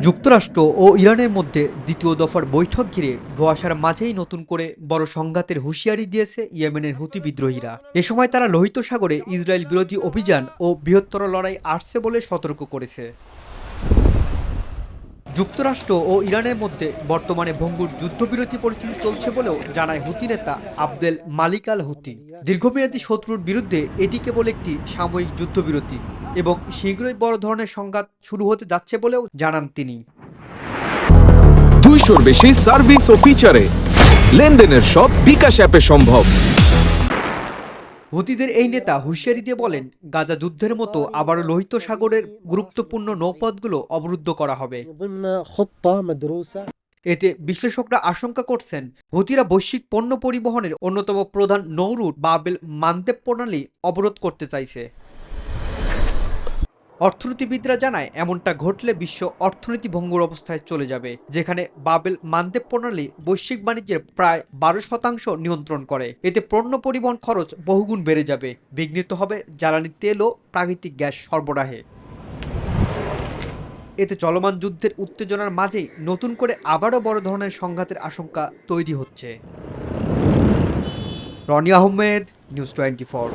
যুক্তরাষ্ট্র ও ইরানের মধ্যে দ্বিতীয় দফার বৈঠক ঘিরে ধোঁয়াশার মাঝেই নতুন করে বড় সংঘাতের হুঁশিয়ারি দিয়েছে ইয়েমেনের হুতি বিদ্রোহীরা। এ সময় তারা লোহিত সাগরে ইসরায়েল বিরোধী অভিযান ও বৃহত্তর লড়াই আসছে বলে সতর্ক করেছে। যুক্তরাষ্ট্র ও ইরানের মধ্যে বর্তমানে ভঙ্গুর যুদ্ধবিরতি পরিস্থিতি চলছে বলেও জানায় হুতি নেতা আবদেল মালিক আল হুতি। দীর্ঘমেয়াদী শত্রুর বিরুদ্ধে এটি কেবল একটি সাময়িক যুদ্ধবিরতি এবং শীঘ্রই বড় ধরনের সংঘাত শুরু হতে যাচ্ছে বলেও জানান তিনি। 200-র বেশি সার্ভিস ও ফিচারে লেনদেনের সব বিকাশ অ্যাপে সম্ভব। হুতিদের এই নেতা হুঁশিয়ারি দিয়ে বলেন, গাজা যুদ্ধের মতো আবারও লোহিত সাগরের গুরুত্বপূর্ণ নৌপথগুলো অবরুদ্ধ করা হবে। এতে বিশ্লেষকরা আশঙ্কা করছেন, হুতিরা বৈশ্বিক পণ্য পরিবহনের অন্যতম প্রধান নৌরুট বাবেল মান্দেব প্রণালী অবরোধ করতে চাইছে। অর্থনীতিবিদরা জানায়, এমনটা ঘটলে বিশ্ব অর্থনীতি ভঙ্গুর অবস্থায় চলে যাবে, যেখানে বাবেল মান্দেব প্রণালী বৈশ্বিক বাণিজ্যের প্রায় 12% নিয়ন্ত্রণ করে। এতে পণ্য পরিবহন খরচ বহুগুণ বেড়ে যাবে, বিঘ্নিত হবে জ্বালানি তেল ও প্রাকৃতিক গ্যাস সরবরাহে। এতে চলমান যুদ্ধের উত্তেজনার মাঝেই নতুন করে আবারও বড় ধরনের সংঘাতের আশঙ্কা তৈরি হচ্ছে। রনি আহমেদ, নিউজ 24।